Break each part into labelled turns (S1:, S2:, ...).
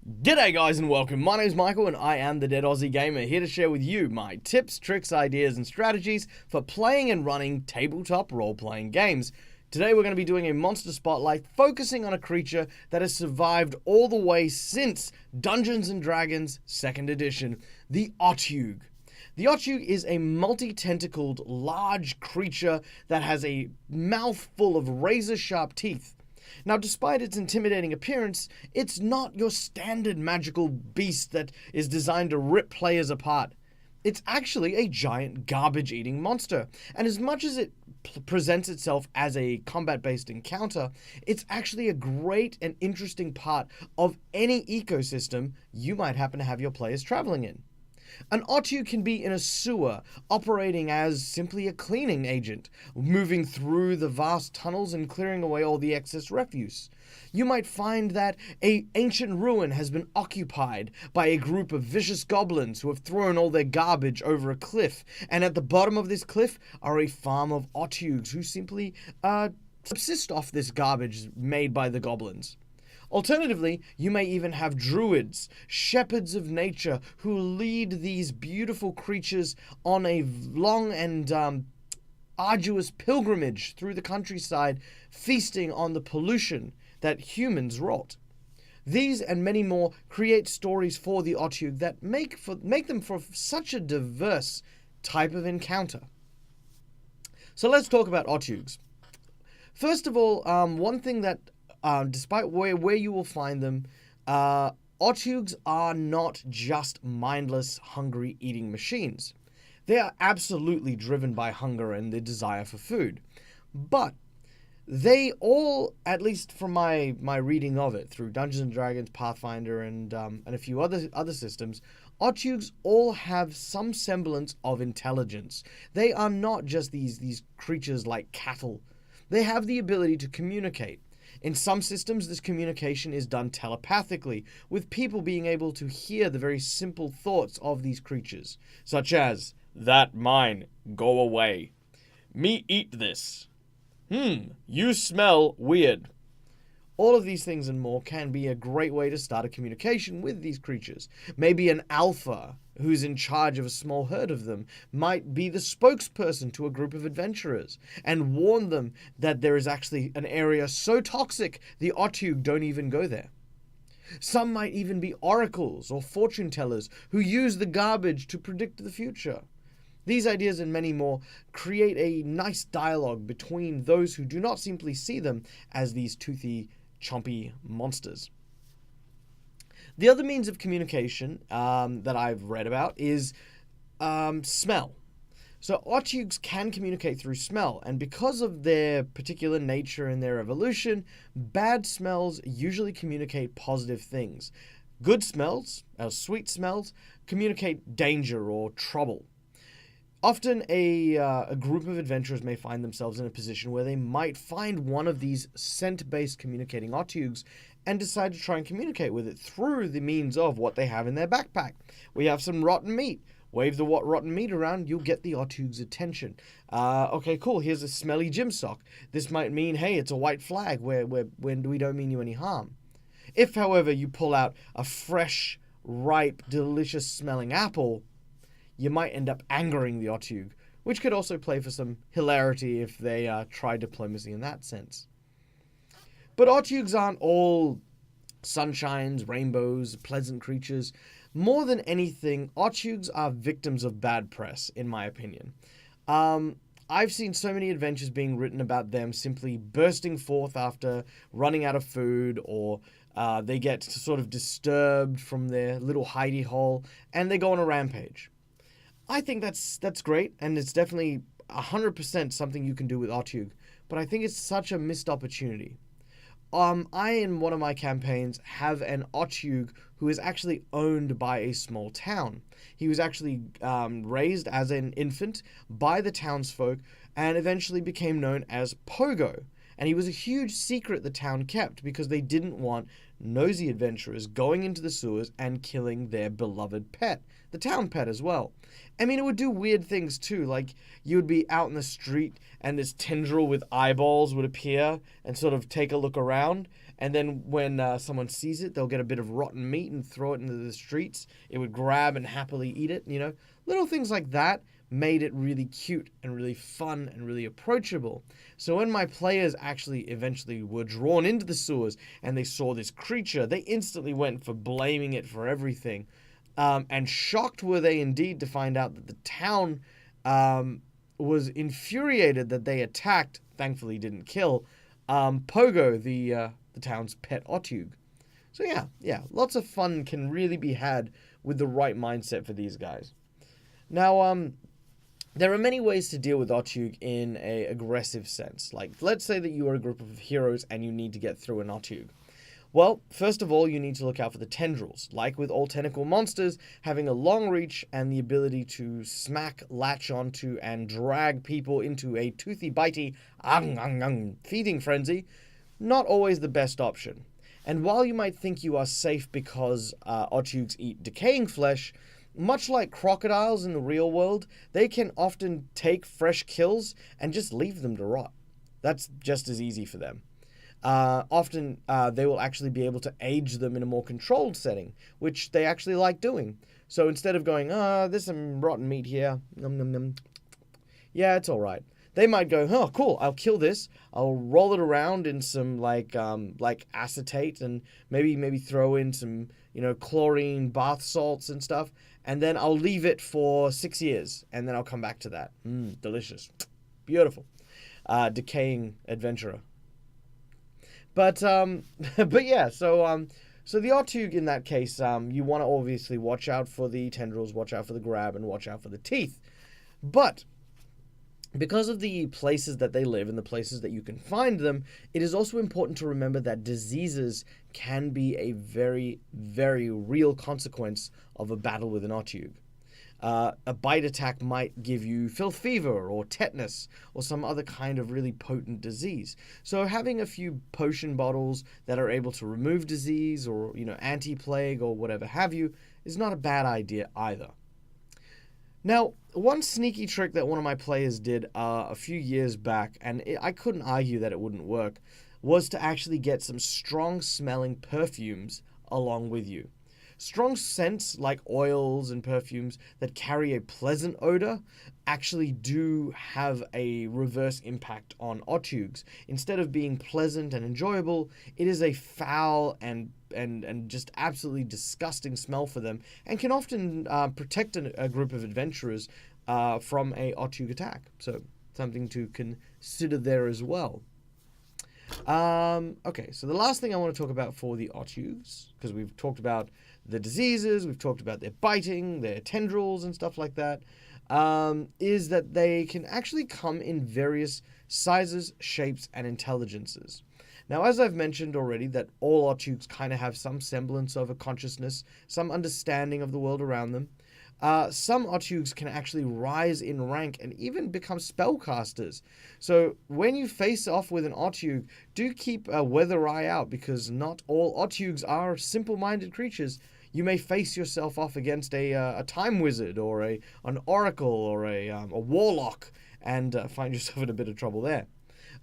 S1: G'day guys and welcome, my name's Michael and I am the Deadaussiegamer, here to share with you my tips, tricks, ideas and strategies for playing and running tabletop role-playing games. Today we're going to be doing a monster spotlight focusing on a creature that has survived all the way since Dungeons & Dragons 2nd edition, the Otyugh. The Otyugh is a multi-tentacled large creature that has a mouth full of razor-sharp teeth. Now, despite its intimidating appearance, it's not your standard magical beast that is designed to rip players apart. It's actually a giant garbage-eating monster, and as much as it presents itself as a combat-based encounter, it's actually a great and interesting part of any ecosystem you might happen to have your players traveling in. An Otyugh can be in a sewer, operating as simply a cleaning agent, moving through the vast tunnels and clearing away all the excess refuse. You might find that an ancient ruin has been occupied by a group of vicious goblins who have thrown all their garbage over a cliff, and at the bottom of this cliff are a farm of Otyughs who simply subsist off this garbage made by the goblins. Alternatively, you may even have druids, shepherds of nature, who lead these beautiful creatures on a long and arduous pilgrimage through the countryside, feasting on the pollution that humans wrought. These and many more create stories for the Otyugh that make them for such a diverse type of encounter. So let's talk about Otyughs. First of all, one thing that despite where you will find them, Otyughs are not just mindless, hungry eating machines. They are absolutely driven by hunger and the desire for food. But they all, at least from my reading of it through Dungeons & Dragons, Pathfinder, and a few other systems, Otyughs all have some semblance of intelligence. They are not just these creatures like cattle. They have the ability to communicate. In some systems, this communication is done telepathically, with people being able to hear the very simple thoughts of these creatures, such as, "That mine, go away. Me eat this. You smell weird." All of these things and more can be a great way to start a communication with these creatures. Maybe an alpha who's in charge of a small herd of them might be the spokesperson to a group of adventurers and warn them that there is actually an area so toxic the Otyugh don't even go there. Some might even be oracles or fortune tellers who use the garbage to predict the future. These ideas and many more create a nice dialogue between those who do not simply see them as these toothy, chompy monsters. The other means of communication that I've read about is smell. So Otyughs can communicate through smell, and because of their particular nature and their evolution, bad smells usually communicate positive things. Good smells, or sweet smells, communicate danger or trouble. Often a group of adventurers may find themselves in a position where they might find one of these scent-based communicating Otyughs and decide to try and communicate with it through the means of what they have in their backpack. We have some rotten meat. Wave the rotten meat around, you'll get the Otyugh's attention. Okay, cool, here's a smelly gym sock. This might mean, hey, it's a white flag when we don't mean you any harm. If, however, you pull out a fresh, ripe, delicious-smelling apple, you might end up angering the Otyugh, which could also play for some hilarity if they try diplomacy in that sense. But Otyughs aren't all sunshines, rainbows, pleasant creatures. More than anything, Otyughs are victims of bad press, in my opinion. I've seen so many adventures being written about them simply bursting forth after running out of food, or they get sort of disturbed from their little hidey hole, and they go on a rampage. I think that's great, and it's definitely 100% something you can do with Otyugh, but I think it's such a missed opportunity. I, in one of my campaigns, have an Otyugh who is actually owned by a small town. He was actually raised as an infant by the townsfolk and eventually became known as Pogo. And he was a huge secret the town kept because they didn't want nosy adventurers going into the sewers and killing their beloved pet, the town pet as well. I mean, it would do weird things too, like you would be out in the street and this tendril with eyeballs would appear and sort of take a look around, and then when someone sees it, they'll get a bit of rotten meat and throw it into the streets. It would grab and happily eat it, you know. Little things like that made it really cute and really fun and really approachable. So when my players actually eventually were drawn into the sewers and they saw this creature, they instantly went for blaming it for everything. And shocked were they indeed to find out that the town was infuriated that they attacked, thankfully didn't kill, Pogo, the town's pet Otyugh. So yeah, lots of fun can really be had with the right mindset for these guys. Now, there are many ways to deal with Otyugh in an aggressive sense. Like, let's say that you are a group of heroes and you need to get through an Otyugh. Well, first of all, you need to look out for the tendrils. Like with all tentacle monsters, having a long reach and the ability to smack, latch onto, and drag people into a toothy, bitey, feeding frenzy, not always the best option. And while you might think you are safe because Otyughs eat decaying flesh, much like crocodiles in the real world, they can often take fresh kills and just leave them to rot. That's just as easy for them. Often they will actually be able to age them in a more controlled setting, which they actually like doing. So instead of going, there's some rotten meat here, num num num, yeah, it's alright. They might go, oh, cool, I'll kill this, I'll roll it around in some, like acetate, and maybe throw in some, chlorine bath salts and stuff, and then I'll leave it for 6 years, and then I'll come back to that. Delicious. Beautiful. Decaying adventurer. But yeah, so the Otyugh in that case, you want to obviously watch out for the tendrils, watch out for the grab, and watch out for the teeth. But because of the places that they live and the places that you can find them, it is also important to remember that diseases can be a very, very real consequence of a battle with an Otyugh. A bite attack might give you filth fever or tetanus or some other kind of really potent disease. So having a few potion bottles that are able to remove disease or, anti-plague or whatever have you is not a bad idea either. Now, one sneaky trick that one of my players did a few years back, and I couldn't argue that it wouldn't work, was to actually get some strong-smelling perfumes along with you. Strong scents like oils and perfumes that carry a pleasant odor actually do have a reverse impact on Otyughs. Instead of being pleasant and enjoyable, it is a foul and just absolutely disgusting smell for them, and can often protect a group of adventurers from a Otyugh attack. So something to consider there as well. Okay, so the last thing I want to talk about for the Otyughs, because we've talked about the diseases, we've talked about their biting, their tendrils and stuff like that, is that they can actually come in various sizes, shapes, and intelligences. Now, as I've mentioned already, that all Otyughs kind of have some semblance of a consciousness, some understanding of the world around them. Some Otyughs can actually rise in rank and even become spellcasters. So when you face off with an Otyugh, do keep a weather eye out, because not all Otyughs are simple-minded creatures. You may face yourself off against a time wizard or an oracle or a warlock and find yourself in a bit of trouble there.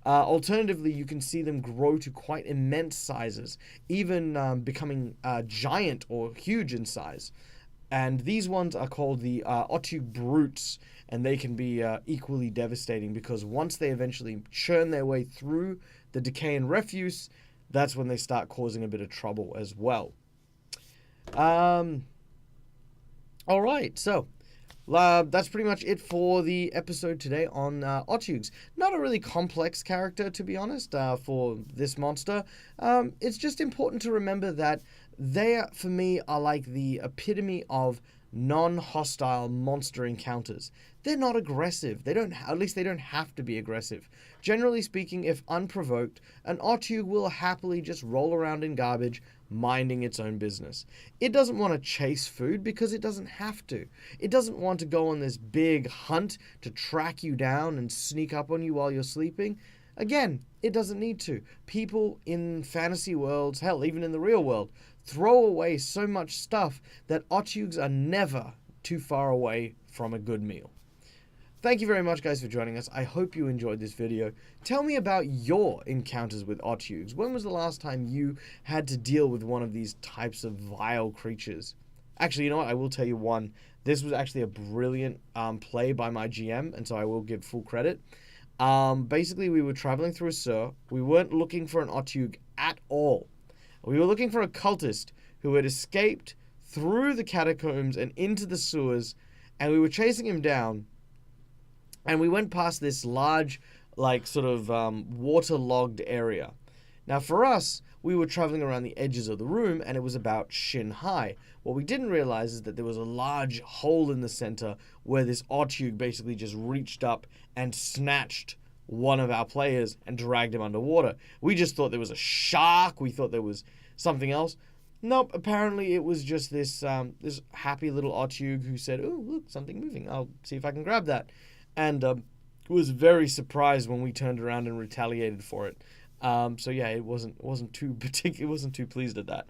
S1: Alternatively, you can see them grow to quite immense sizes, even becoming giant or huge in size. And these ones are called the Otyugh brutes, and they can be equally devastating, because once they eventually churn their way through the decay and refuse, that's when they start causing a bit of trouble as well. Alright, so that's pretty much it for the episode today on Otyughs. Not a really complex character, to be honest, for this monster. It's just important to remember that they, for me, are like the epitome of non-hostile monster encounters. They're not aggressive. At least they don't have to be aggressive. Generally speaking, if unprovoked, an Otyugh will happily just roll around in garbage, minding its own business. It doesn't want to chase food because it doesn't have to. It doesn't want to go on this big hunt to track you down and sneak up on you while you're sleeping. Again, it doesn't need to. People in fantasy worlds, hell, even in the real world, throw away so much stuff that Otyughs are never too far away from a good meal. thank you very much, guys, for joining us. I hope you enjoyed this video. Tell me about your encounters with Otyughs. When was the last time you had to deal with one of these types of vile creatures? Actually, you know what? I will tell you one. This was actually a brilliant play by my GM, and so I will give full credit. Basically, we were traveling through a Sur. We weren't looking for an Otyugh at all. We were looking for a cultist who had escaped through the catacombs and into the sewers, and we were chasing him down. And we went past this large, like, sort of waterlogged area. Now, for us, we were traveling around the edges of the room, and it was about shin high. What we didn't realize is that there was a large hole in the center where this Otyugh basically just reached up and snatched one of our players and dragged him underwater. We just thought there was a shark. We thought there was something else. Nope, apparently it was just this this happy little Otyugh who said, "Oh, look, something moving. I'll see if I can grab that." And was very surprised when we turned around and retaliated for it. So yeah, it wasn't too pleased at that.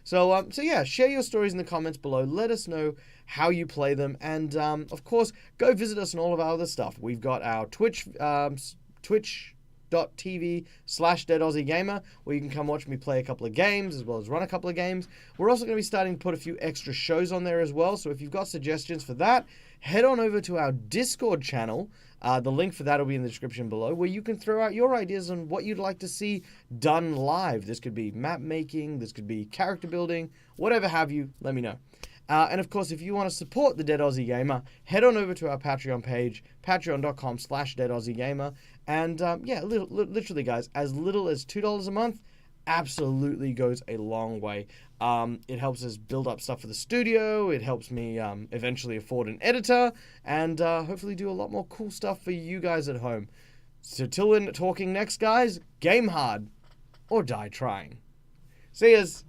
S1: So yeah, share your stories in the comments below. Let us know how you play them, and of course, go visit us on all of our other stuff. We've got our twitch.tv/Deadaussiegamer, where you can come watch me play a couple of games as well as run a couple of games. We're also going to be starting to put a few extra shows on there as well, so if you've got suggestions for that, head on over to our Discord channel. The link for that will be in the description below, where you can throw out your ideas on what you'd like to see done live. This could be map making, this could be character building, whatever have you, let me know. And of course, if you want to support the Dead Aussie Gamer, head on over to our Patreon page, patreon.com/DeadAussieGamer. And yeah, literally, guys, as little as $2 a month absolutely goes a long way. It helps us build up stuff for the studio. It helps me eventually afford an editor, and hopefully do a lot more cool stuff for you guys at home. So till we're talking next, guys, game hard or die trying. See yas.